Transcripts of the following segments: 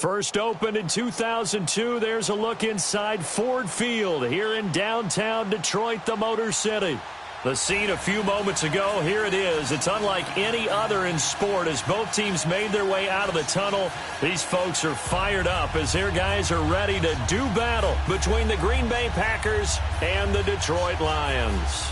First opened in 2002, there's a look inside Ford Field here in downtown Detroit, the Motor City. The scene a few moments ago, here it is. It's unlike any other in sport as both teams made their way out of the tunnel. These folks are fired up as their guys are ready to do battle between the Green Bay Packers and the Detroit Lions.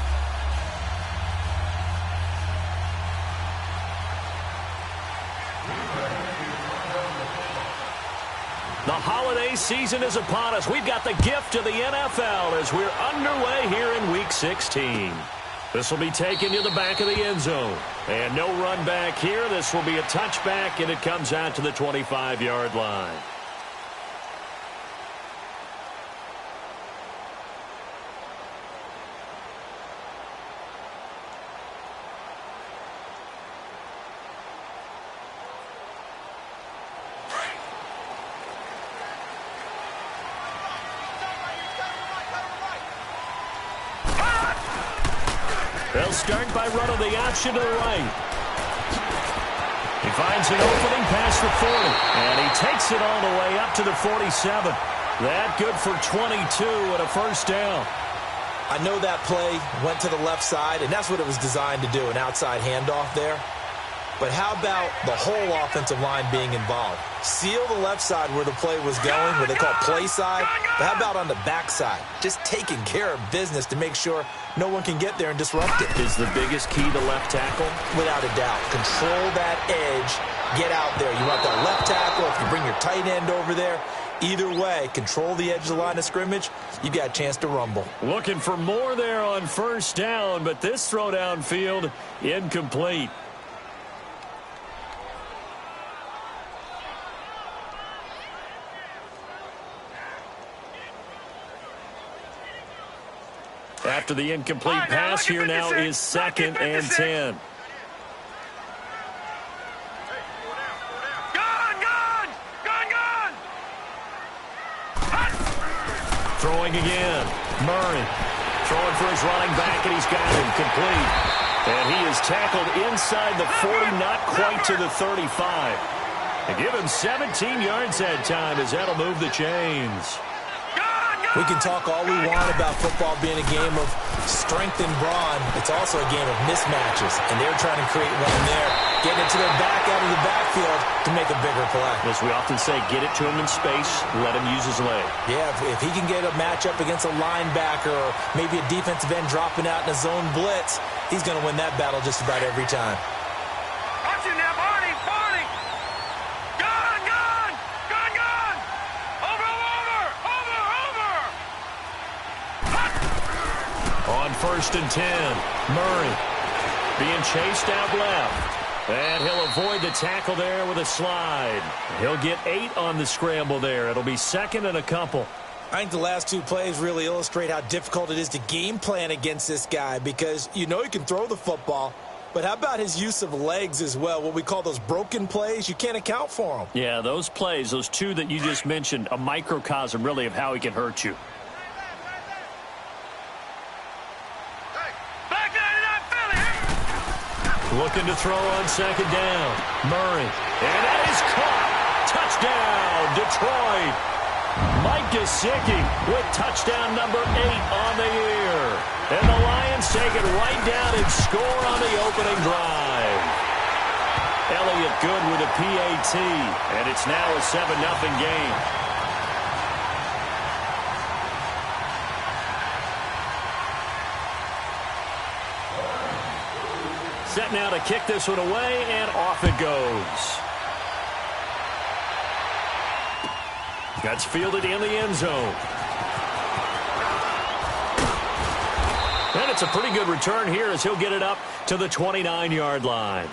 The holiday season is upon us. We've got the gift of the NFL as we're underway here in Week 16. This will be taken to the back of the end zone. And no run back here. This will be a touchback, and it comes out to the 25-yard line. They'll start by running the option to the right. He finds an opening past the 40, and he takes it all the way up to the 47. That good for 22 and a first down. I know that play went to the left side, and that's what it was designed to do, an outside handoff there. But how about the whole offensive line being involved? Seal the left side where the play was going, what they call play side. But how about on the back side? Just taking care of business to make sure no one can get there and disrupt it. Is the biggest key to left tackle? Without a doubt. Control that edge. Get out there. You want that left tackle. If you bring your tight end over there, either way, control the edge of the line of scrimmage, you got a chance to rumble. Looking for more there on first down, but this throw downfield incomplete. After the incomplete pass, here now is 2nd and 10. Throwing again. Murray throwing for his running back, and he's got him complete. And he is tackled inside the 40, not quite to the 35. And give him 17 yards that time as that'll move the chains. We can talk all we want about football being a game of strength and brawn. It's also a game of mismatches, and they're trying to create one there, getting it to their back out of the backfield to make a bigger play. As we often say, get it to him in space, let him use his leg. Yeah, if he can get a matchup against a linebacker or maybe a defensive end dropping out in a zone blitz, he's going to win that battle just about every time. First and 10. Murray being chased out left. And he'll avoid the tackle there with a slide. He'll get 8 on the scramble there. It'll be 2nd and a couple. I think the last 2 plays really illustrate how difficult it is to game plan against this guy because you know he can throw the football, but how about his use of legs as well? What we call those broken plays, you can't account for them. Yeah, those plays, those 2 that you just mentioned, a microcosm really of how he can hurt you. Looking to throw on 2nd down. Murray. And that is caught. Touchdown, Detroit. Mike Gesicki with touchdown number 8 on the year. And the Lions take it right down and score on the opening drive. Elliott good with a PAT. And it's now a 7-0 game. Set now to kick this one away, and off it goes. That's fielded in the end zone. And it's a pretty good return here as he'll get it up to the 29-yard line.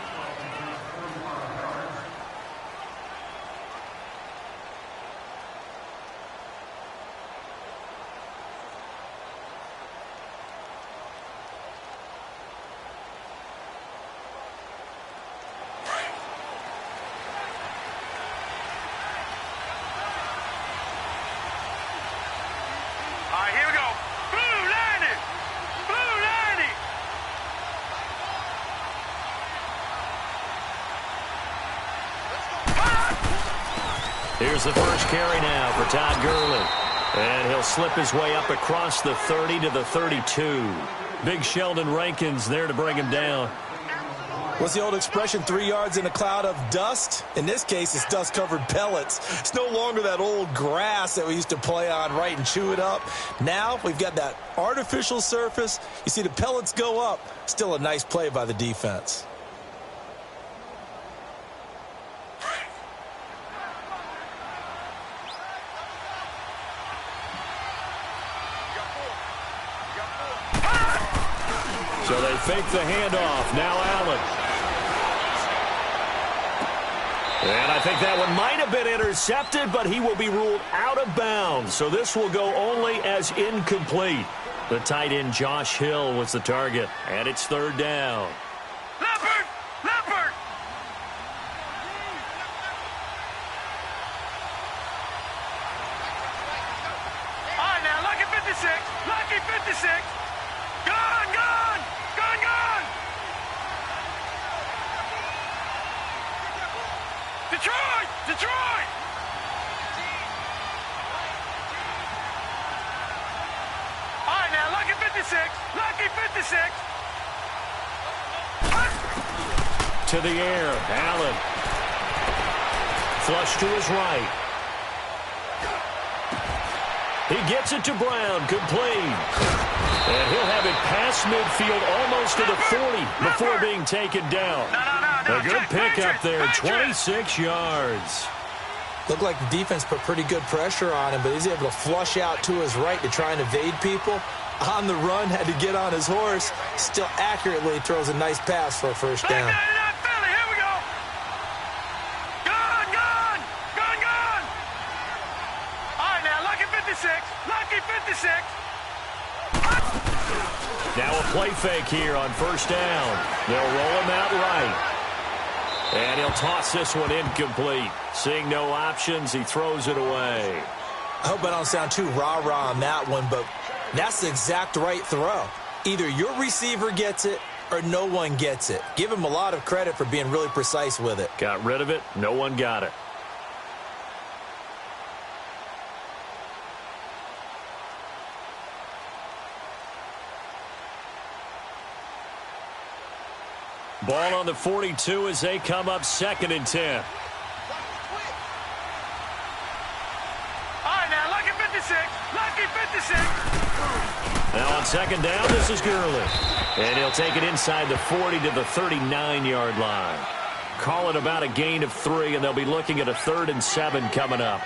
Here's the first carry now for Todd Gurley. And he'll slip his way up across the 30 to the 32. Big Sheldon Rankins there to bring him down. What's the old expression, 3 yards in a cloud of dust? In this case, it's dust-covered pellets. It's no longer that old grass that we used to play on, right, and chew it up. Now we've got that artificial surface. You see the pellets go up. Still a nice play by the defense. So they fake the handoff. Now Allen. And I think that one might have been intercepted, but he will be ruled out of bounds. So this will go only as incomplete. The tight end Josh Hill was the target, and it's third down. Leopard! Leopard! All right, now, lucky 56. Lucky 56. Gone, gone! Gone, gone! Detroit! Detroit! All right, now, lucky 56. Lucky 56. To the air, Allen. Flush to his right. He gets it to Brown, complete. And he'll have it past midfield, almost to the 40 before being taken down. A good pickup there, 26 yards. Looked like the defense put pretty good pressure on him, but he's able to flush out to his right to try and evade people. On the run, had to get on his horse. Still accurately throws a nice pass for a first down. Now a play fake here on first down. They'll roll him out right. And he'll toss this one incomplete. Seeing no options, he throws it away. I hope I don't sound too rah-rah on that one, but that's the exact right throw. Either your receiver gets it or no one gets it. Give him a lot of credit for being really precise with it. Got rid of it. No one got it. Ball on the 42 as they come up 2nd and 10. All right, now, lucky 56. Lucky 56. Now on 2nd down, this is Gurley. And he'll take it inside the 40 to the 39-yard line. Call it about a gain of 3, and they'll be looking at a 3rd and 7 coming up.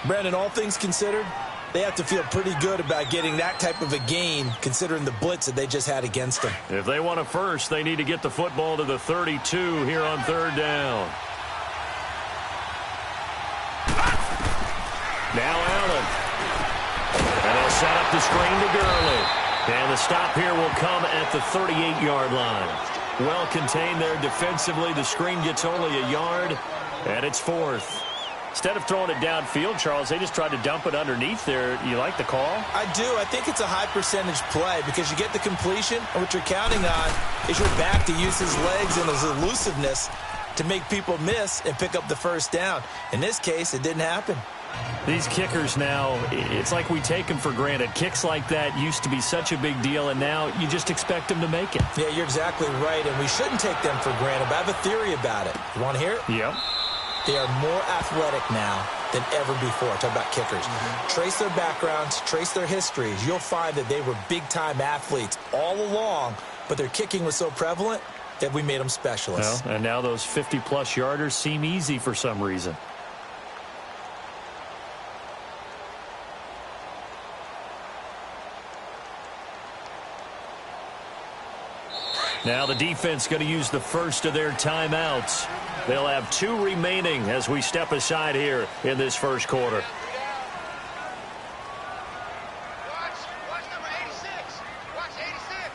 Brandon, all things considered, they have to feel pretty good about getting that type of a gain, considering the blitz that they just had against them. If they want a first, they need to get the football to the 32 here on 3rd down. Now Allen. And they'll set up the screen to Gurley. And the stop here will come at the 38-yard line. Well contained there defensively. The screen gets only a yard, and it's 4th. Instead of throwing it downfield, Charles, they just tried to dump it underneath there. You like the call? I do. I think it's a high-percentage play because you get the completion, and what you're counting on is your back to use his legs and his elusiveness to make people miss and pick up the first down. In this case, it didn't happen. These kickers now, it's like we take them for granted. Kicks like that used to be such a big deal, and now you just expect them to make it. Yeah, you're exactly right, and we shouldn't take them for granted, but I have a theory about it. You want to hear it? Yep. They are more athletic now than ever before. Talk about kickers. Trace their backgrounds, trace their histories. You'll find that they were big-time athletes all along, but their kicking was so prevalent that we made them specialists. Well, and now those 50-plus yarders seem easy for some reason. Now the defense going to use the first of their timeouts. They'll have 2 remaining as we step aside here in this first quarter. Watch number 86. Watch 86.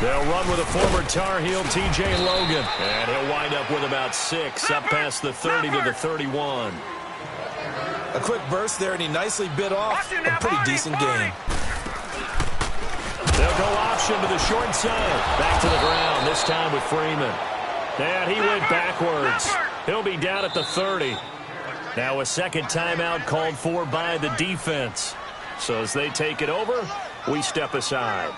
They'll run with a former Tar Heel, T.J. Logan. And he'll wind up with about 6, up past the 30 to the 31. A quick burst there, and he nicely bit off a pretty decent gain. They'll go option to the short side. Back to the ground, this time with Freeman. And he went backwards. He'll be down at the 30. Now a second timeout called for by the defense. So as they take it over, we step aside.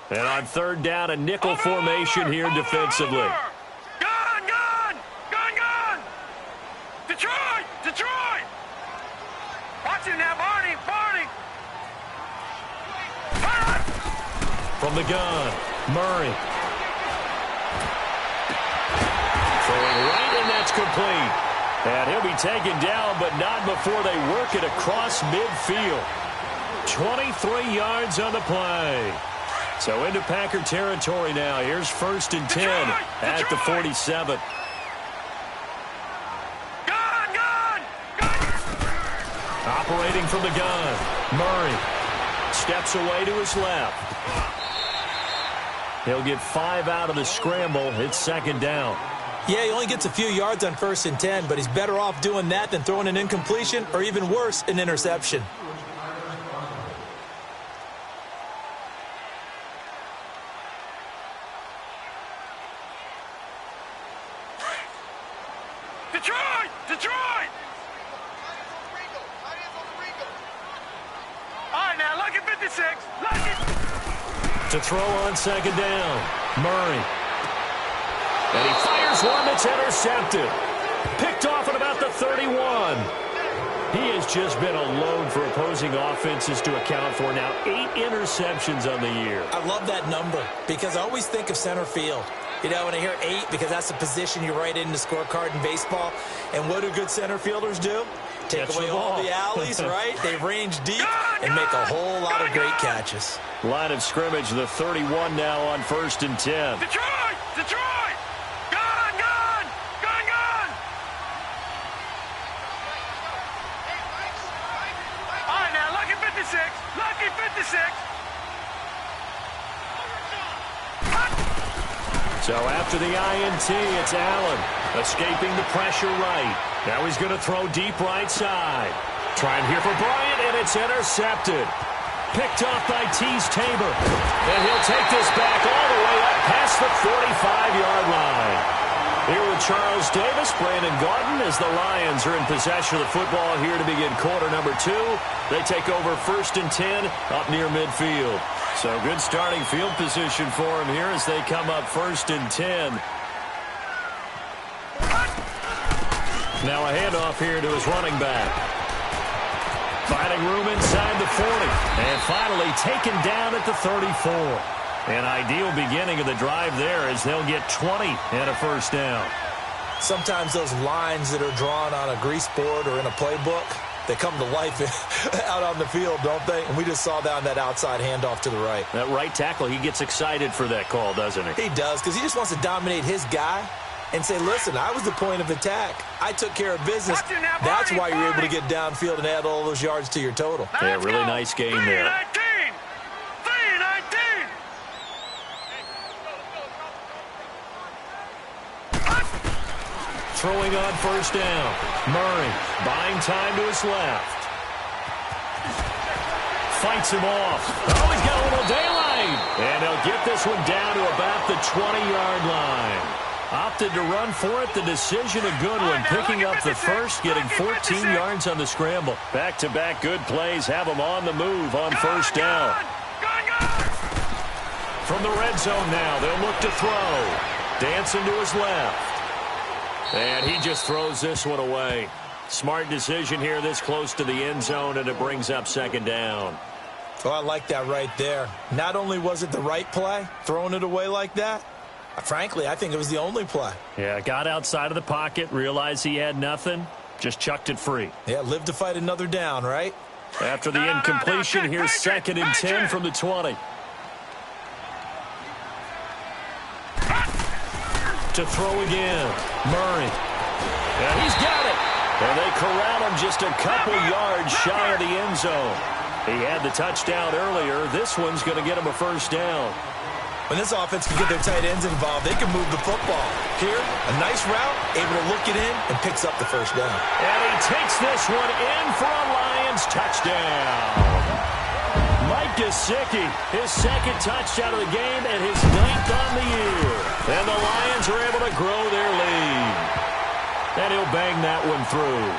And on third down, a nickel formation here defensively. Gone! Detroit! Watch him now, Barney! From the gun, Murray. Throwing right, and that's complete. And he'll be taken down, but not before they work it across midfield. 23 yards on the play. So into Packer territory now. Here's 1st and 10 at the 47. Operating from the gun, Murray steps away to his left. He'll get 5 out of the scramble. It's 2nd down. Yeah, he only gets a few yards on 1st and 10, but he's better off doing that than throwing an incompletion or even worse, an interception. Detroit! All right, now, look at 56. To throw on 2nd down, Murray. And he fires one that's intercepted. Picked off at about the 31. He has just been a load for opposing offenses to account for. Now 8 interceptions on the year. I love that number because I always think of center field. You know, when I hear 8, because that's the position you write in the scorecard in baseball. And what do good center fielders do? Take away all the alleys, right? They range deep and make a whole lot of great catches. Line of scrimmage, the 31 now on 1st and 10. Detroit! Gone! All right, now, lucky 56. So after the INT, it's Allen escaping the pressure right. Now he's going to throw deep right side. Trying here for Bryant, and it's intercepted. Picked off by Tease Tabor. And he'll take this back all the way up past the 45-yard line. Here with Charles Davis, Brandon Gaudin, as the Lions are in possession of the football here to begin quarter number 2. They take over 1st and 10 up near midfield. So good starting field position for him here as they come up 1st and 10. Now a handoff here to his running back. Finding room inside the 40. And finally taken down at the 34. An ideal beginning of the drive there as they'll get 20 and a 1st down. Sometimes those lines that are drawn on a grease board or in a playbook, they come to life out on the field, don't they? And we just saw that on that outside handoff to the right. That right tackle, he gets excited for that call, doesn't he? He does, because he just wants to dominate his guy and say, listen, I was the point of attack. I took care of business. That's why you're able to get downfield and add all those yards to your total. Yeah, really nice game there. 3-19. Throwing on 1st down. Murray buying time to his left. Fights him off. Oh, he's got a little daylight. And they'll get this one down to about the 20-yard line. Opted to run for it. The decision a good one. Picking up the first, getting 14 yards on the scramble. Back-to-back good plays have them on the move on 1st down. From the red zone now, they'll look to throw. Dancing to his left. And he just throws this one away. Smart decision here this close to the end zone, and it brings up 2nd down. Oh, I like that right there. Not only was it the right play, throwing it away like that, frankly, I think it was the only play. Yeah, got outside of the pocket, realized he had nothing, just chucked it free. Yeah, live to fight another down, right? After the incompletion, here's 2nd and 10 from the 20. to throw again. Murray. And he's got it. And they corral him just a couple yards shy of the end zone. He had the touchdown earlier. This one's going to get him a first down. When this offense can get their tight ends involved, they can move the football. Here, a nice route, able to look it in, and picks up the first down. And he takes this one in for a Lions touchdown. Mike Gesicki, his second touchdown of the game and his 9th on the year. And the Lions are able to grow their lead. And he'll bang that one through.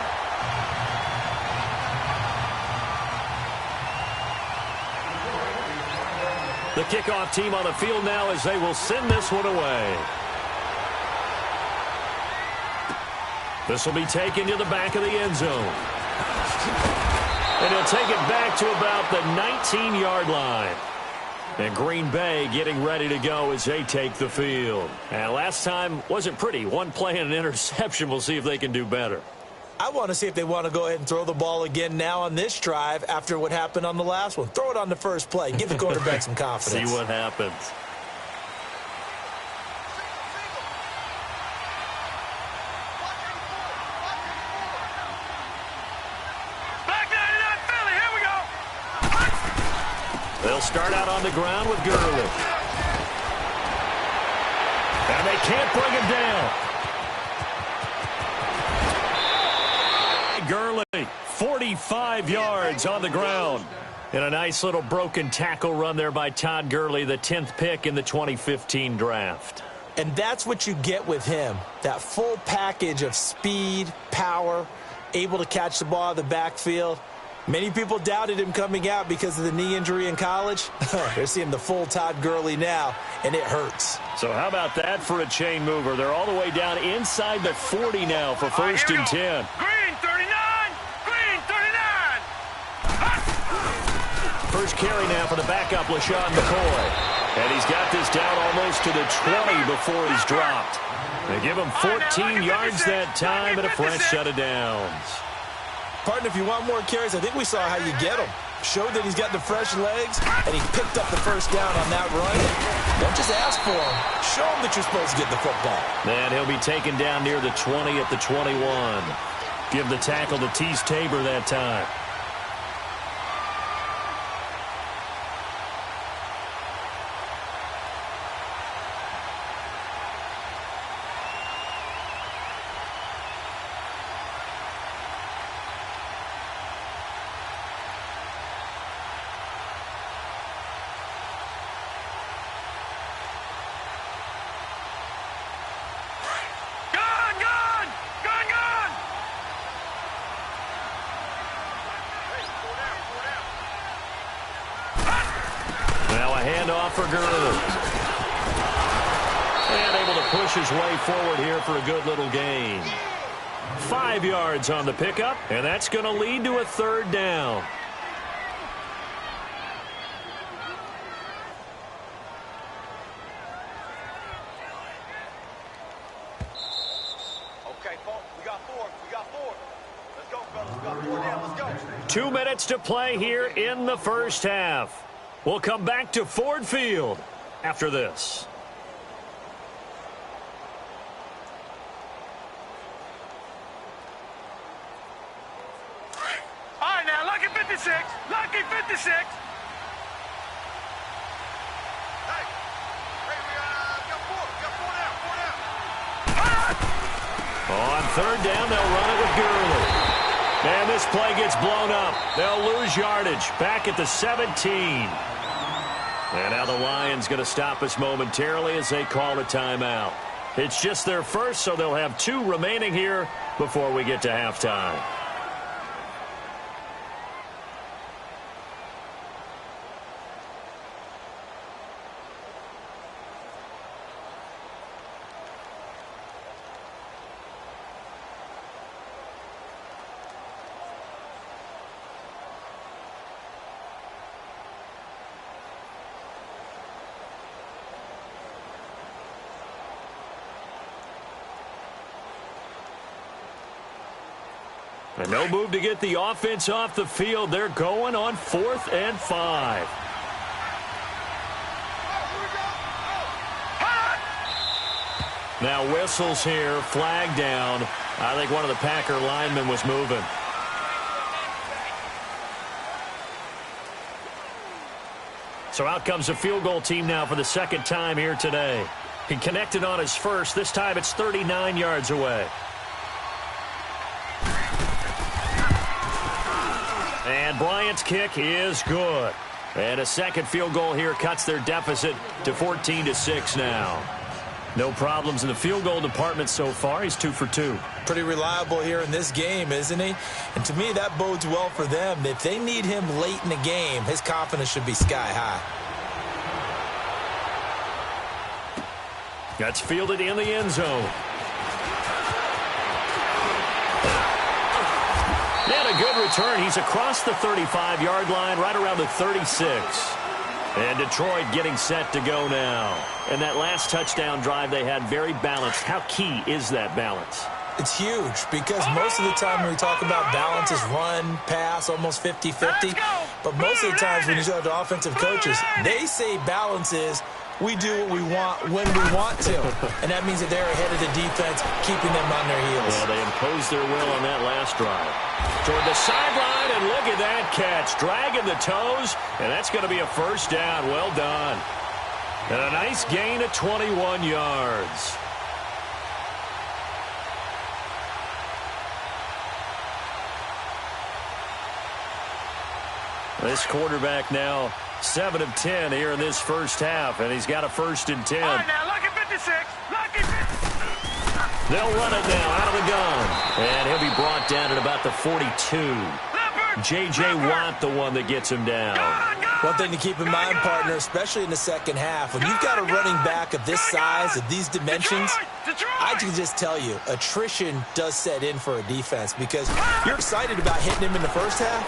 The kickoff team on the field now as they will send this one away. This will be taken to the back of the end zone. And he'll take it back to about the 19-yard line. And Green Bay getting ready to go as they take the field. And last time wasn't pretty. One play and an interception. We'll see if they can do better. I want to see if they want to go ahead and throw the ball again now on this drive after what happened on the last one. Throw it on the first play. Give the quarterback some confidence. See what happens. Back 99 Philly, here we go. They'll start out on the ground with Gurley. And they can't bring him down. Gurley, 45 yards on the ground. And a nice little broken tackle run there by Todd Gurley, the 10th pick in the 2015 draft. And that's what you get with him, that full package of speed, power, able to catch the ball out of the backfield. Many people doubted him coming out because of the knee injury in college. They're seeing the full Todd Gurley now, and it hurts. So how about that for a chain mover? They're all the way down inside the 40 now for first and 10. Green 39! Green 39! First carry now for the backup, LaShawn McCoy. And he's got this down almost to the 20 before he's dropped. They give him 14 yards that time and a fresh set of downs. Partner, if you want more carries, I think we saw how you get them. Showed that he's got the fresh legs, and he picked up the first down on that run. Don't just ask for him. Show him that you're supposed to get the football. And he'll be taken down near the 20 at the 21. Give the tackle to Tease Tabor that time. Handoff for Gurley. And able to push his way forward here for a good little gain. 5 yards on the pickup, and that's going to lead to a third down. Okay, folks, we got four. Let's go, fellas. We got 4 down. Let's go. 2 minutes to play here in the first half. We'll come back to Ford Field after this. All right, now, lucky 56. Lucky 56. Hey, we got 4. On third down, they'll run it with Gurley. And this play gets blown up. They'll lose yardage back at the 17. And now the Lions going to stop us momentarily as they call a timeout. It's just their first, so they'll have 2 remaining here before we get to halftime. And no move to get the offense off the field. They're going on 4th and 5. Now whistles here, flag down. I think one of the Packer linemen was moving. So out comes the field goal team now for the second time here today. He connected on his first. This time it's 39 yards away. And Bryant's kick is good. And a second field goal here cuts their deficit to 14-6 now. No problems in the field goal department so far. He's 2 for 2. Pretty reliable here in this game, isn't he? And to me, that bodes well for them. If they need him late in the game, his confidence should be sky high. That's fielded in the end zone. And a good return. He's across the 35-yard line, right around the 36. And Detroit getting set to go now. And that last touchdown drive they had very balanced. How key is that balance? It's huge because most of the time when we talk about balance is run, pass, almost 50-50. But most of the times when you talk to offensive coaches, they say balance is we do what we want when we want to. And that means that they're ahead of the defense, keeping them on their heels. Well, they imposed their will on that last drive. Toward the sideline, and look at that catch. Dragging the toes, and that's going to be a first down. Well done. And a nice gain of 21 yards. This quarterback now 7 of 10 here in this first half, and he's got a 1st and 10. All right, now, lucky 56. Lucky 50. They'll run it now out of the gun. And he'll be brought down at about the 42. J.J. Watt, the one that gets him down. One thing to keep in mind, partner, especially in the second half, when you've got a running back of this size, of these dimensions, I can just tell you, attrition does set in for a defense because you're excited about hitting him in the first half.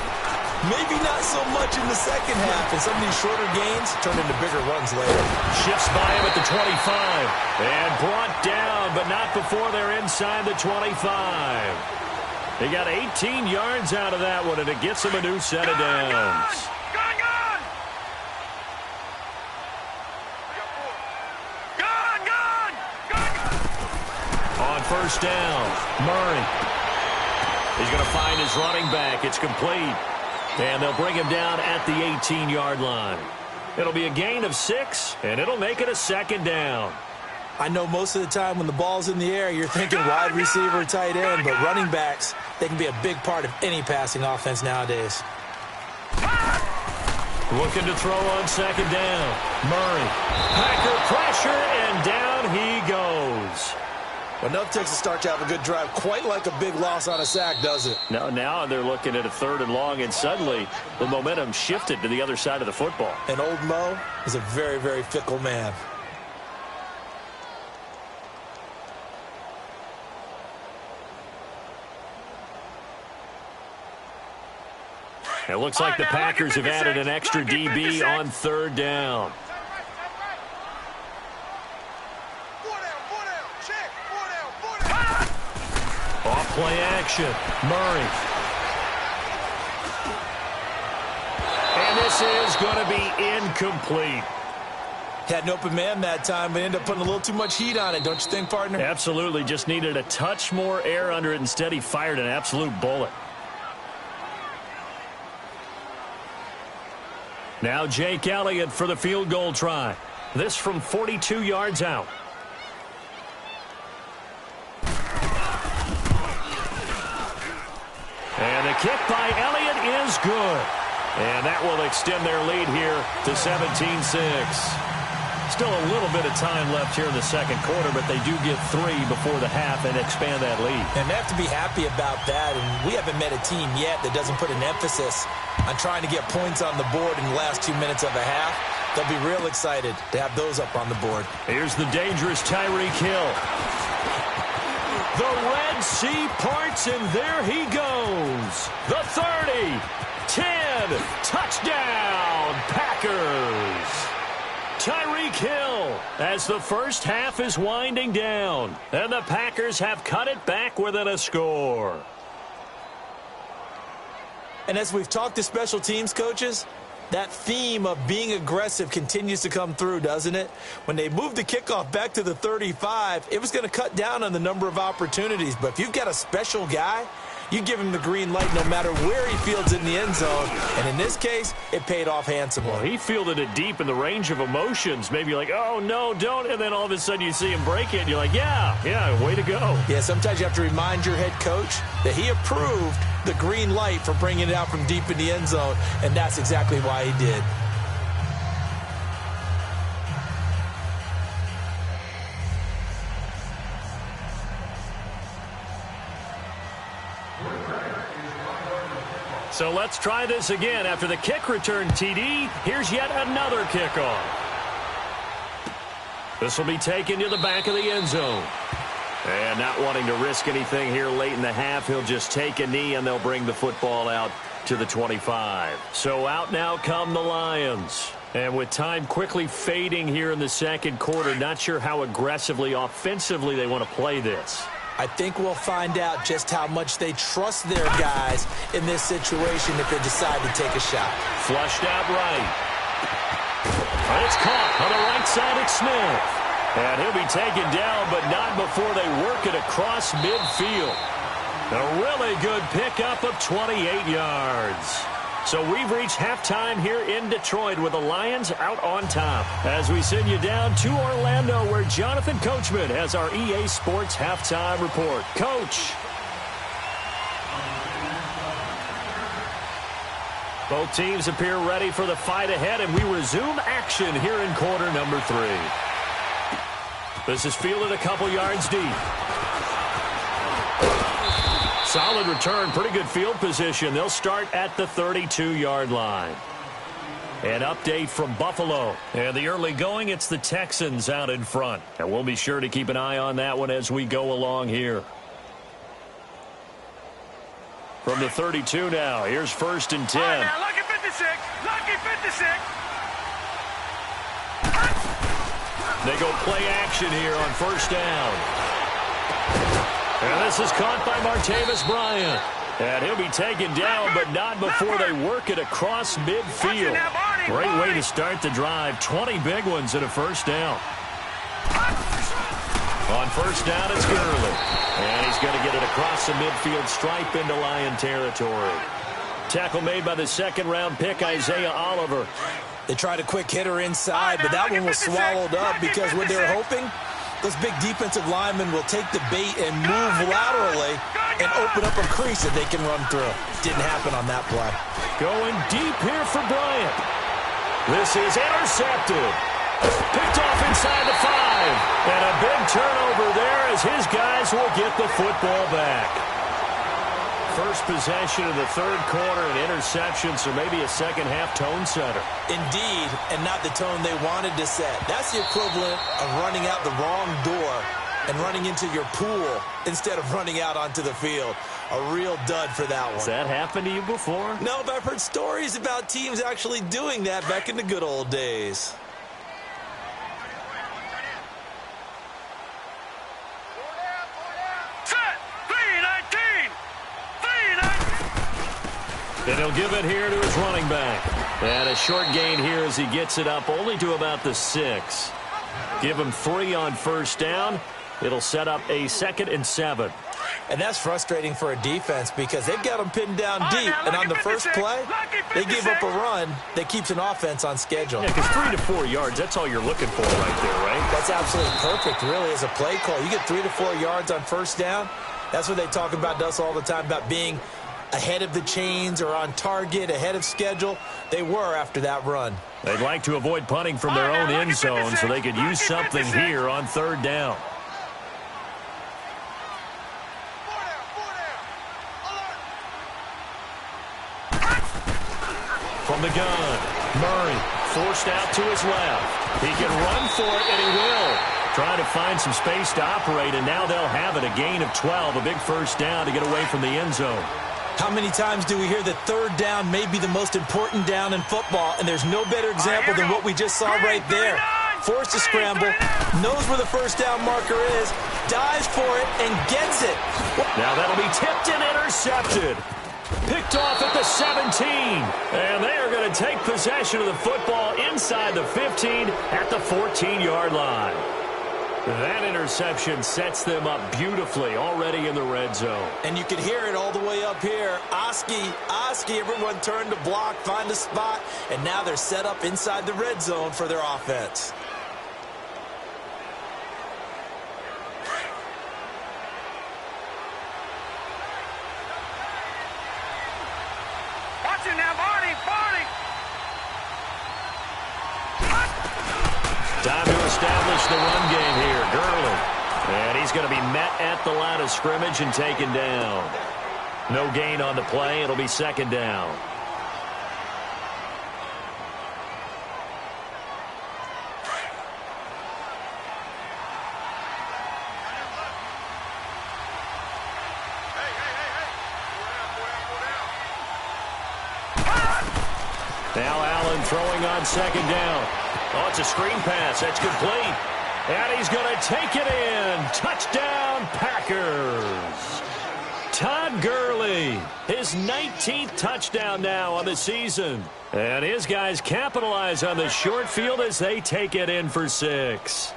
Maybe not so much in the second half, and some of these shorter gains turn into bigger runs later. Shifts by him at the 25, and brought down, but not before they're inside the 25. They got 18 yards out of that one, and it gets them a new set of downs. On first down, Murray. He's going to find his running back. It's complete. And they'll bring him down at the 18-yard line. It'll be a gain of 6, and it'll make it a second down. I know most of the time when the ball's in the air, you're thinking wide receiver, tight end, but running backs, they can be a big part of any passing offense nowadays. Looking to throw on second down. Murray. Packer pressure, and down he goes. Enough takes a start to have a good drive, quite like a big loss on a sack, does it? Now they're looking at a 3rd and long, and suddenly the momentum shifted to the other side of the football. And old Mo is a very, very fickle man. It looks like the Packers have added an extra DB on 3rd down. Off play action. Murray. And this is going to be incomplete. Had an open man that time, but ended up putting a little too much heat on it, don't you think, partner? Absolutely. Just needed a touch more air under it. Instead, he fired an absolute bullet. Now Jake Elliott for the field goal try. This from 42 yards out. And the kick by Elliott is good. And that will extend their lead here to 17-6. Still a little bit of time left here in the second quarter, but they do get 3 before the half and expand that lead. And they have to be happy about that. And we haven't met a team yet that doesn't put an emphasis on trying to get points on the board in the last 2 minutes of a half. They'll be real excited to have those up on the board. Here's the dangerous Tyreek Hill. The Red Sea parts, and there he goes. The 30, 10, touchdown, Packers. Tyreek Hill as the first half is winding down, and the Packers have cut it back within a score. And as we've talked to special teams coaches, That theme of being aggressive continues to come through, doesn't it? When they moved the kickoff back to the 35, it was going to cut down on the number of opportunities. But if you've got a special guy, you give him the green light no matter where he fields it in the end zone. And in this case, it paid off handsomely. Well, he fielded it deep in the range of emotions. Maybe you're like, oh, no, don't. And then all of a sudden you see him break it, and you're like, yeah, way to go. Yeah, sometimes you have to remind your head coach that he approved the green light for bringing it out from deep in the end zone, and that's exactly why he did. So let's try this again. After the kick return TD, here's yet another kickoff. This will be taken to the back of the end zone. And not wanting to risk anything here late in the half, he'll just take a knee, and they'll bring the football out to the 25. So out now come the Lions. And with time quickly fading here in the second quarter, not sure how aggressively, offensively they want to play this. I think we'll find out just how much they trust their guys in this situation if they decide to take a shot. Flushed out right. And it's caught on the right side of Smith. And he'll be taken down, but not before they work it across midfield. A really good pickup of 28 yards. So we've reached halftime here in Detroit with the Lions out on top. As we send you down to Orlando, where Jonathan Coachman has our EA Sports halftime report. Coach. Both teams appear ready for the fight ahead, and we resume action here in quarter number 3. This is fielded a couple yards deep. Solid return, pretty good field position. They'll start at the 32-yard line. An update from Buffalo. And the early going, it's the Texans out in front. And we'll be sure to keep an eye on that one as we go along here. From the 32 now, here's 1st and 10. Right now, lucky 56. Lucky 56. They go play action here on 1st down. And this is caught by Martavis Bryant. And he'll be taken down, but not before they work it across midfield. Great way to start the drive. 20 big ones at a 1st down. On 1st down, it's Gurley. And he's going to get it across the midfield stripe into Lion territory. Tackle made by the 2nd-round pick, Isaiah Oliver. They tried a quick hitter inside, but that one was swallowed up because what they were hoping, those big defensive linemen will take the bait and move laterally and open up a crease that they can run through. Didn't happen on that play. Going deep here for Bryant. This is intercepted. Picked off inside the 5. And a big turnover there as his guys will get the football back. First possession of the 3rd quarter, an interception, so maybe a second-half tone setter. Indeed, and not the tone they wanted to set. That's the equivalent of running out the wrong door and running into your pool instead of running out onto the field. A real dud for that one. Has that happened to you before? No, but I've heard stories about teams actually doing that back in the good old days. And he'll give it here to his running back. And a short gain here as he gets it up only to about the 6. Give him 3 on 1st down. It'll set up a 2nd and 7. And that's frustrating for a defense because they've got them pinned down deep. And on the first play, they give up a run that keeps an offense on schedule. Yeah, because 3 to 4 yards, that's all you're looking for right there, right? That's absolutely perfect, really, as a play call. You get 3 to 4 yards on 1st down. That's what they talk about us all the time, about being ahead of the chains or on target, ahead of schedule. They were after that run. They'd like to avoid punting from their own end zone so they could use something here on 3rd down. From the gun, Murray forced out to his left. He can run for it, and he will. Trying to find some space to operate, and now they'll have it. A gain of 12, a big 1st down to get away from the end zone. How many times do we hear that 3rd down may be the most important down in football, and there's no better example than what we just saw right there. Forced to scramble, knows where the 1st down marker is, dives for it, and gets it. Now that'll be tipped and intercepted. Picked picked off at the 17. And they are going to take possession of the football inside the 15 at the 14-yard line. That interception sets them up beautifully already in the red zone. And you can hear it all the way up here. Oski, everyone turned to block, find a spot, and now they're set up inside the red zone for their offense. Watch it now, Barney. Time to establish the run game here. Gurley. And he's going to be met at the line of scrimmage and taken down. No gain on the play. It'll be second down. Now Allen throwing on second down. Oh, it's a screen pass. That's complete. And he's going to take it in. Touchdown, Packers. Todd Gurley, his 19th touchdown now on the season. And his guys capitalize on the short field as they take it in for 6.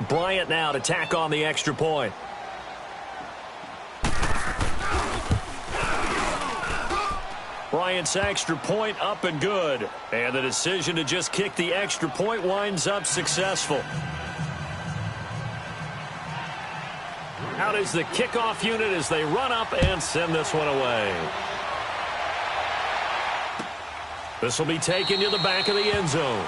Bryant now to tack on the extra point. Bryant's extra point up and good. And the decision to just kick the extra point winds up successful. Out is the kickoff unit as they run up and send this one away. This will be taken to the back of the end zone.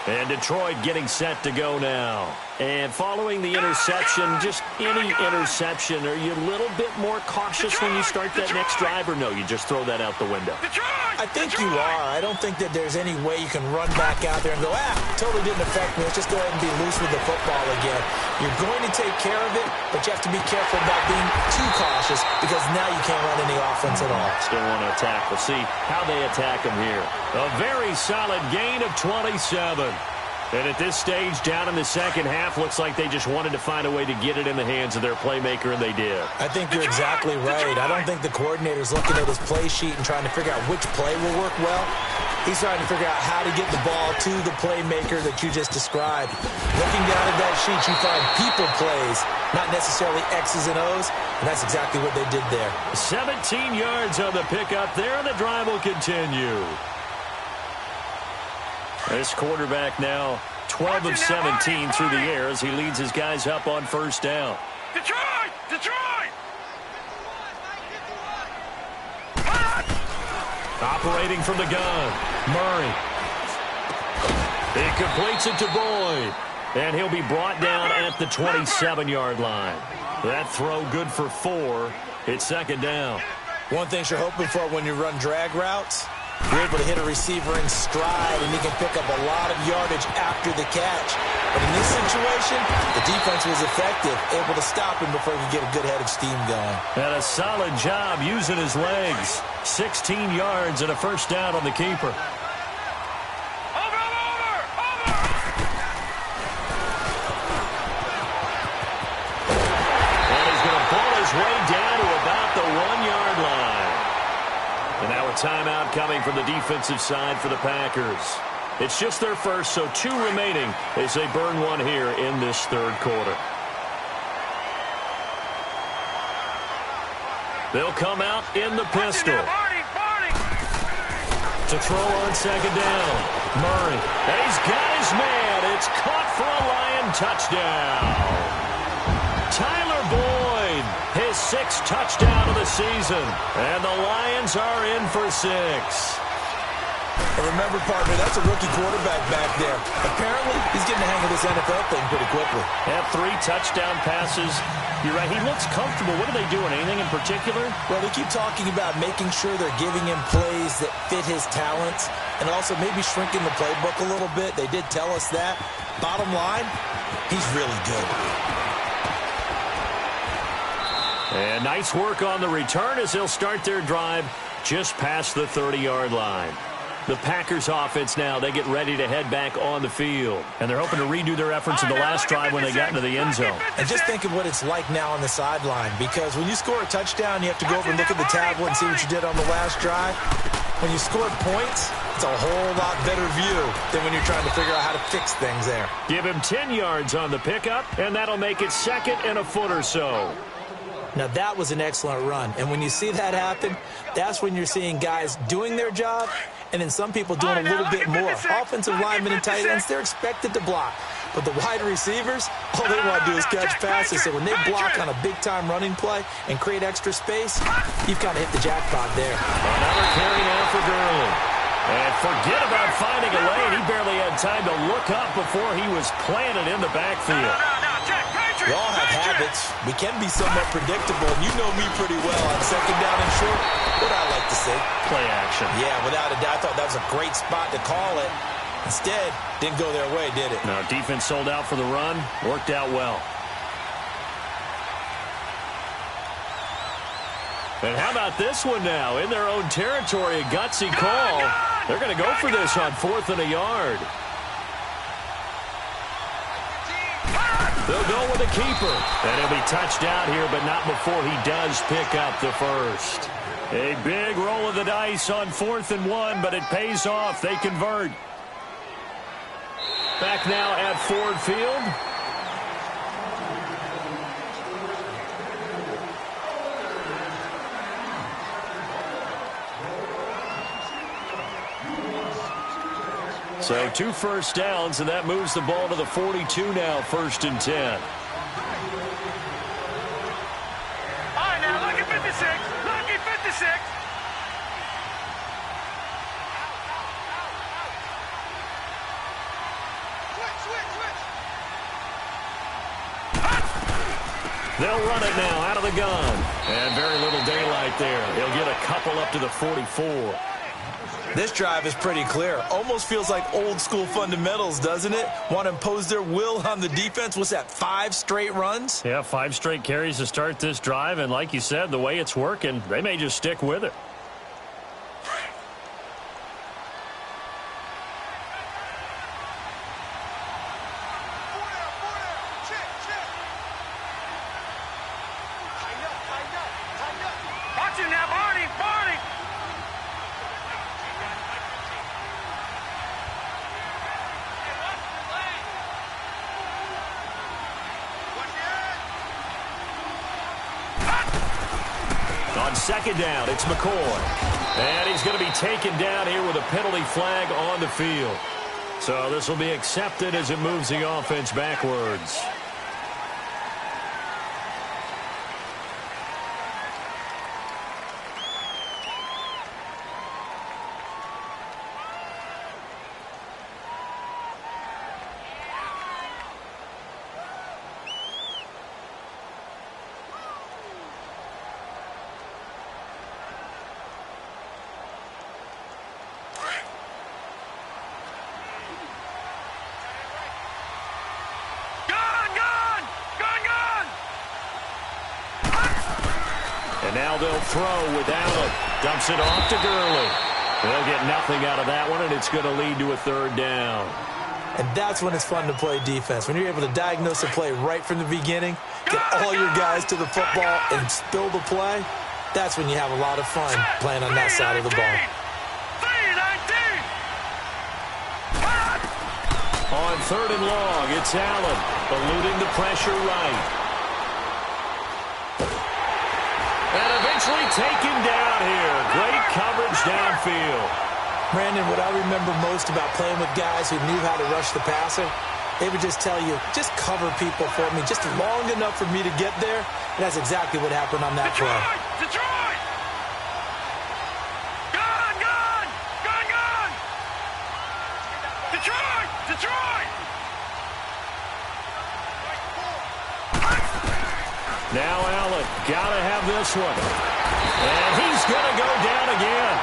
And Detroit getting set to go now. And following the interception, just any interception, are you a little bit more cautious when you start that next drive, or no, you just throw that out the window? I think you are. I don't think that there's any way you can run back out there and go, totally didn't affect me. Let's just go ahead and be loose with the football again. You're going to take care of it, but you have to be careful about being too cautious because now you can't run any offense at all. Still want to attack. We'll see how they attack them here. A very solid gain of 27. And at this stage, down in the second half, looks like they just wanted to find a way to get it in the hands of their playmaker, and they did. I think you're exactly right. I don't think the coordinator's looking at his play sheet and trying to figure out which play will work well. He's trying to figure out how to get the ball to the playmaker that you just described. Looking down at that sheet, you find people plays, not necessarily X's and O's, and that's exactly what they did there. 17 yards on the pickup there, and the drive will continue. This quarterback now 12 of 17 through the air as he leads his guys up on first down. Detroit! Operating from the gun, Murray. He completes it to Boyd. And he'll be brought down at the 27-yard line. That throw good for 4. It's second down. One thing you're hoping for when you run drag routes, you're able to hit a receiver in stride, and he can pick up a lot of yardage after the catch. But in this situation, the defense was effective, able to stop him before he could get a good head of steam going. And a solid job using his legs. 16 yards and a first down on the keeper. And he's going to pull his way down to about the 1-yard line. And now a timeout coming from the defensive side for the Packers. It's just their first, so 2 remaining as they burn one here in this third quarter. They'll come out in the pistol. To throw on second down. Murray. And he's got his man. It's caught for a Lion touchdown. Tyler Boyd, his 6th touchdown of the season. And the Lions are in for 6. And remember, partner, that's a rookie quarterback back there. Apparently, he's getting the hang of this NFL thing pretty quickly. Have 3 touchdown passes. You're right, he looks comfortable. What are they doing? Anything in particular? Well, they keep talking about making sure they're giving him plays that fit his talents and also maybe shrinking the playbook a little bit. They did tell us that. Bottom line, he's really good. And nice work on the return as they'll start their drive just past the 30-yard line. The Packers offense now, they get ready to head back on the field. And they're hoping to redo their efforts in the last drive when they got into the end zone. And just think of what it's like now on the sideline, because when you score a touchdown, you have to go over and look at the tablet and see what you did on the last drive. When you scored points, it's a whole lot better view than when you're trying to figure out how to fix things there. Give him 10 yards on the pickup, and that'll make it 2nd and a foot or so. Now, that was an excellent run. And when you see that happen, that's when you're seeing guys doing their job, and then some people doing a little bit more. Offensive linemen and tight ends, they're expected to block. But the wide receivers, all they want to do is catch passes. So when they block on a big-time running play and create extra space, you've kind of hit the jackpot there. Another carry now for Gurley. And forget about finding a lane. He barely had time to look up before he was planted in the backfield. We all have habits. We can be somewhat predictable. And you know me pretty well. On 2nd down and short, what I like to see. Play action. Yeah, without a doubt. I thought that was a great spot to call it. Instead, didn't go their way, did it? No, defense sold out for the run. Worked out well. And how about this one now? In their own territory, a gutsy call. They're going to go for this on 4th and a yard. They'll go with a keeper. And he'll be touched out here, but not before he does pick up the first. A big roll of the dice on 4th and 1, but it pays off. They convert. Back now at Ford Field. So 2 first downs, and that moves the ball to the 42 now, 1st and 10. All right, now, lucky 56. Lucky 56. They'll run it now out of the gun. And very little daylight there. He'll get a couple up to the 44. This drive is pretty clear. Almost feels like old school fundamentals, doesn't it? Want to impose their will on the defense. What's that, 5 straight runs? Yeah, 5 straight carries to start this drive. And like you said, the way it's working, they may just stick with it. Watch it now, Barney. Barney. On 2nd down, it's McCoy. And he's going to be taken down here with a penalty flag on the field. So this will be accepted as it moves the offense backwards. And now they'll throw without it. Dumps it off to Gurley. They'll get nothing out of that one, and it's going to lead to a 3rd down. And that's when it's fun to play defense. When you're able to diagnose a play right from the beginning, get all your guys to the football, and spill the play, that's when you have a lot of fun playing on that side of the ball. On 3rd and long, it's Allen, eluding the pressure right. And eventually taken down here. Great coverage downfield. Brandon, what I remember most about playing with guys who knew how to rush the passer, they would just tell you, just cover people for me, just long enough for me to get there. And that's exactly what happened on that play. Detroit! Gone, gone! Gone, gone! Detroit! Detroit! Now Allen, gotta have this one. And he's gonna go down again.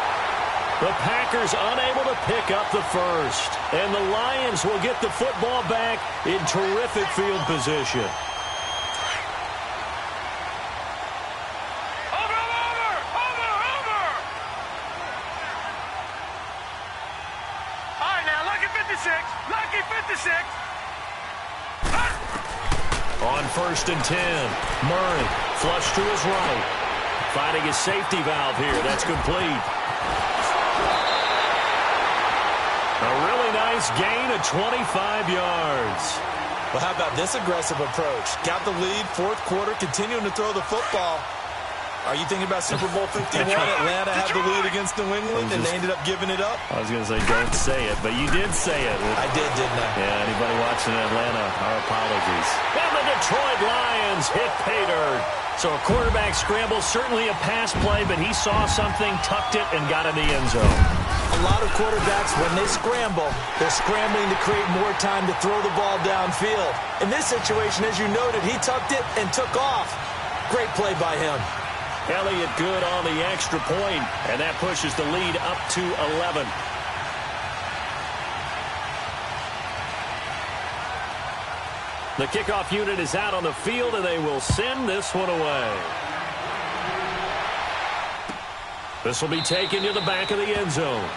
The Packers unable to pick up the first. And the Lions will get the football back in terrific field position. 56. Lucky 56. On 1st and 10, Murray flush to his right. Finding his safety valve here. That's complete. A really nice gain of 25 yards. Well, how about this aggressive approach? Got the lead, fourth quarter, continuing to throw the football. Are you thinking about Super Bowl 51? Atlanta had the lead against New England, and they ended up giving it up? I was going to say, don't say it, but you did say it. I did, didn't I? Yeah, anybody watching Atlanta, our apologies. And the Detroit Lions hit pay dirt. So a quarterback scramble, certainly a pass play, but he saw something, tucked it, and got in the end zone. A lot of quarterbacks, when they scramble, they're scrambling to create more time to throw the ball downfield. In this situation, as you noted, he tucked it and took off. Great play by him. Elliott good on the extra point, and that pushes the lead up to 11. The kickoff unit is out on the field, and they will send this one away. This will be taken to the back of the end zone.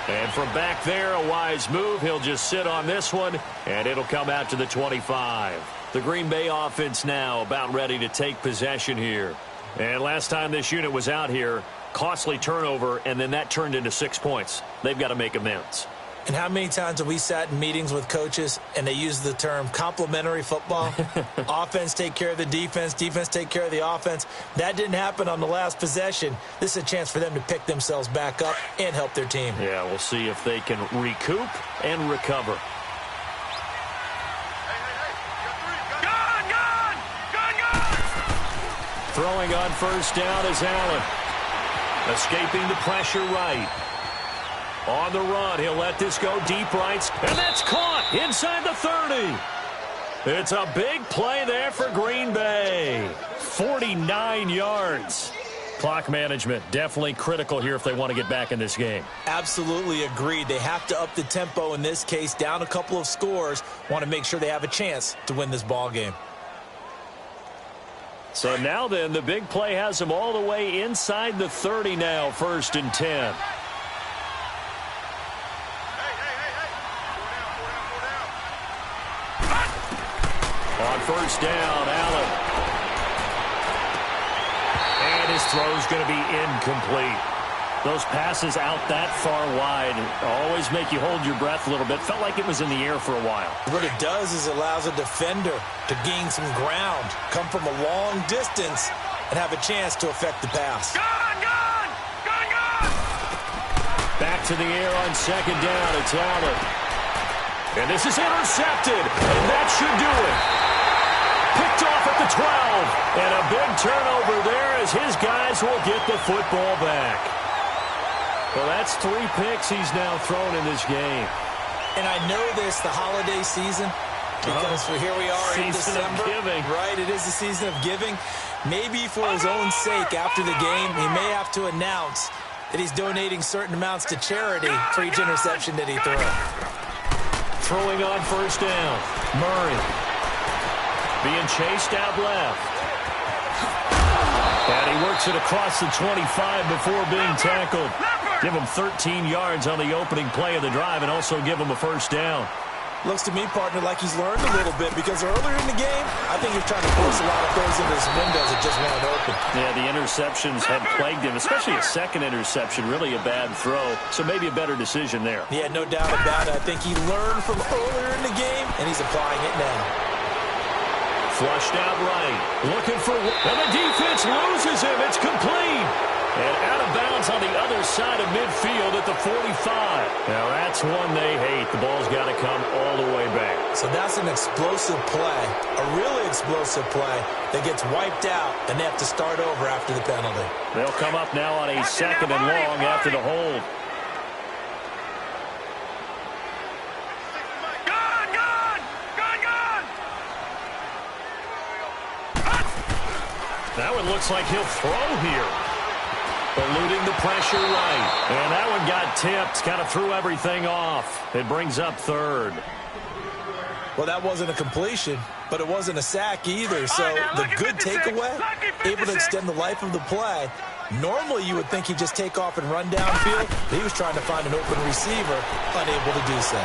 And from back there, a wise move. He'll just sit on this one, and it'll come out to the 25. The Green Bay offense now about ready to take possession here. And last time this unit was out here, costly turnover, and then that turned into 6 points. They've got to make amends. And how many times have we sat in meetings with coaches and they use the term complementary football? Offense take care of the defense, defense take care of the offense. That didn't happen on the last possession. This is a chance for them to pick themselves back up and help their team. Yeah, we'll see if they can recoup and recover. Throwing on first down is Allen. Escaping the pressure right. On the run, he'll let this go deep right. And that's caught inside the 30. It's a big play there for Green Bay. 49 yards. Clock management definitely critical here if they want to get back in this game. Absolutely agreed. They have to up the tempo in this case, down a couple of scores. Want to make sure they have a chance to win this ball game. So now then, the big play has them all the way inside the 30 now, 1st and 10. On first down, Allen. And his throw's going to be incomplete. Those passes out that far wide always make you hold your breath a little bit. Felt like it was in the air for a while. What it does is it allows a defender to gain some ground, come from a long distance, and have a chance to affect the pass. Gone! Back to the air on second down. It's Allen. And this is intercepted, and that should do it. Picked off at the 12, and a big turnover there as his guys will get the football back. Well, that's 3 picks he's now thrown in this game. And I know this, the holiday season, because here we are in December. Season of giving. Right, it is the season of giving. Maybe for his own sake, after the game, he may have to announce that he's donating certain amounts to charity for each interception that he throws. Throwing on first down, Murray. Being chased out left. And he works it across the 25 before being tackled. Give him 13 yards on the opening play of the drive and also give him a first down. Looks to me, partner, like he's learned a little bit because earlier in the game, I think he was trying to force a lot of throws into his windows that just weren't open. Yeah, the interceptions had plagued him, especially a second interception, really a bad throw. So maybe a better decision there. Yeah, no doubt about it. I think he learned from earlier in the game, and he's applying it now. Flushed out right. Looking for... And the defense loses him. It's complete. And out of bounds on the other side of midfield at the 45. Now, that's one they hate. The ball's got to come all the way back. So that's an explosive play, a really explosive play that gets wiped out, and they have to start over after the penalty. They'll come up now on a second and long after the hold. That one looks like he'll throw here. Eluding the pressure right. And that one got tipped. Kind of threw everything off. It brings up third. Well, that wasn't a completion, but it wasn't a sack either. So the good takeaway, able to extend the life of the play. Normally, you would think he'd just take off and run downfield, but he was trying to find an open receiver, unable to do so.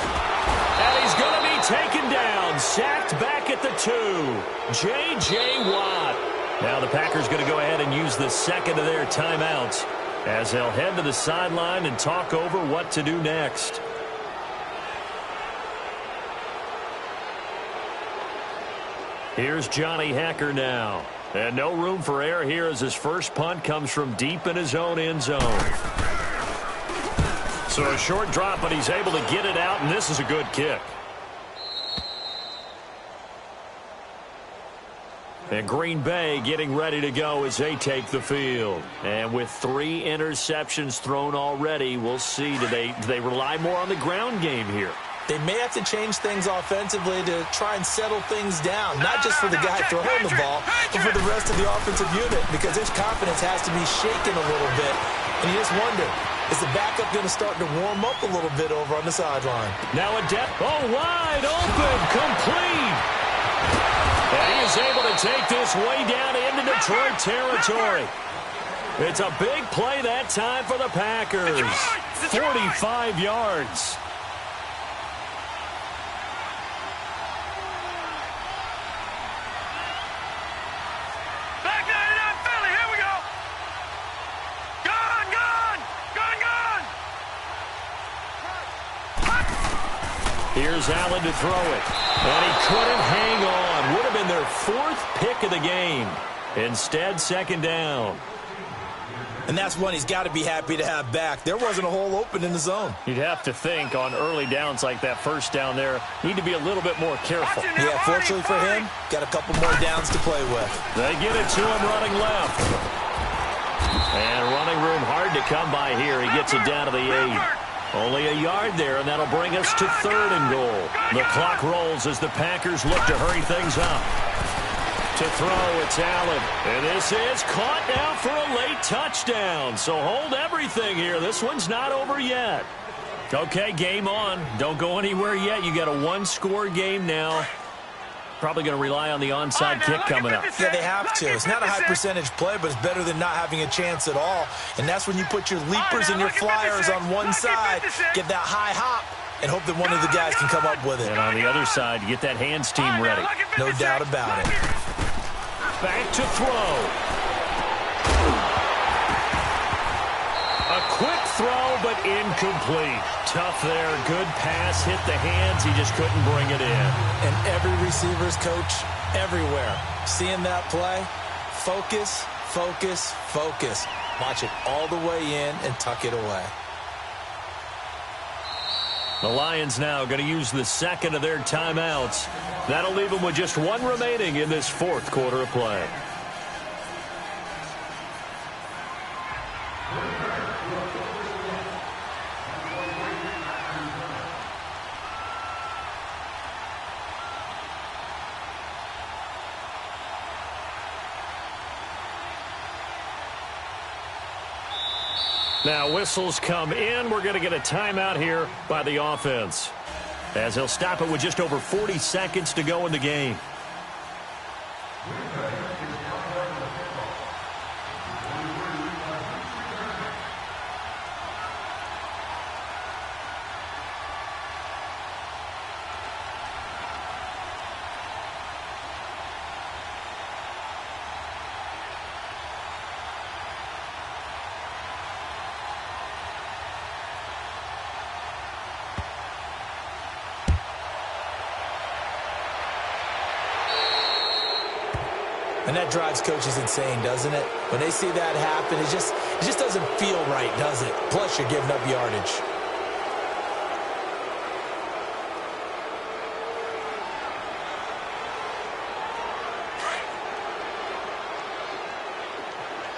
And he's going to be taken down, sacked back at the 2. J.J. Watt. Now the Packers going to go ahead and use the second of their timeouts as they'll head to the sideline and talk over what to do next. Here's Johnny Hacker now. And no room for error here as his first punt comes from deep in his own end zone. So a short drop, but he's able to get it out, and this is a good kick. And Green Bay getting ready to go as they take the field. And with 3 interceptions thrown already, we'll see. Do they rely more on the ground game here? They may have to change things offensively to try and settle things down, not just for the guy throwing the ball, but for the rest of the offensive unit, because his confidence has to be shaken a little bit. And you just wonder, is the backup going to start to warm up a little bit over on the sideline? Now a wide open, complete. And he is able to take this way down into Detroit territory. It's a big play that time for the Packers. 45 yards. Here's Allen to throw it. And he couldn't hang on. Would have been their 4th pick of the game. Instead, second down. And that's one he's got to be happy to have back. There wasn't a hole open in the zone. You'd have to think on early downs like that first down there, need to be a little bit more careful. Yeah, fortunately for him, got a couple more downs to play with. They get it to him running left. And running room hard to come by here. He gets it down to the 8. Only a yard there, and that'll bring us to 3rd and goal. The clock rolls as the Packers look to hurry things up. To throw, it's Allen. And this is caught now for a late touchdown. So hold everything here. This one's not over yet. Okay, game on. Don't go anywhere yet. You got a 1-score game now. Probably going to rely on the onside kick coming up. Yeah, they have to. It's not a high percentage play, but it's better than not having a chance at all. And that's when you put your leapers and your flyers on one side, get that high hop, and hope that one of the guys can come up with it. And on the other side, you get that hands team ready. No doubt about it. Back to throw. A quick throw, but incomplete. Tough there. Good pass. Hit the hands. He just couldn't bring it in. And every receiver's coach everywhere, seeing that play, focus, focus, focus. Watch it all the way in and tuck it away. The Lions now going to use the second of their timeouts. That'll leave them with just 1 remaining in this 4th quarter of play. Now whistles come in. We're going to get a timeout here by the offense, as he'll stop it with just over 40 seconds to go in the game. And that drives coaches insane, doesn't it? When they see that happen, it just doesn't feel right, does it? Plus, you're giving up yardage.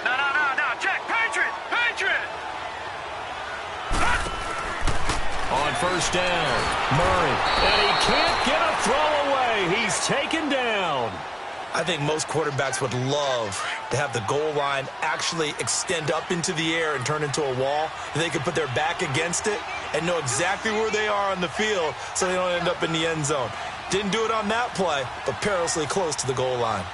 No. Check. Patriot. On first down, Murray. And he can't get a throw away. He's taken down. I think most quarterbacks would love to have the goal line actually extend up into the air and turn into a wall. And they could put their back against it and know exactly where they are on the field so they don't end up in the end zone. Didn't do it on that play, but perilously close to the goal line.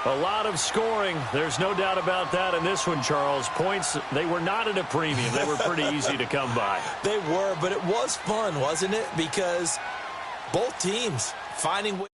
A lot of scoring. There's no doubt about that in this one, Charles. Points, they were not at a premium. They were pretty easy to come by. They were, but it was fun, wasn't it? Because both teams finding ways.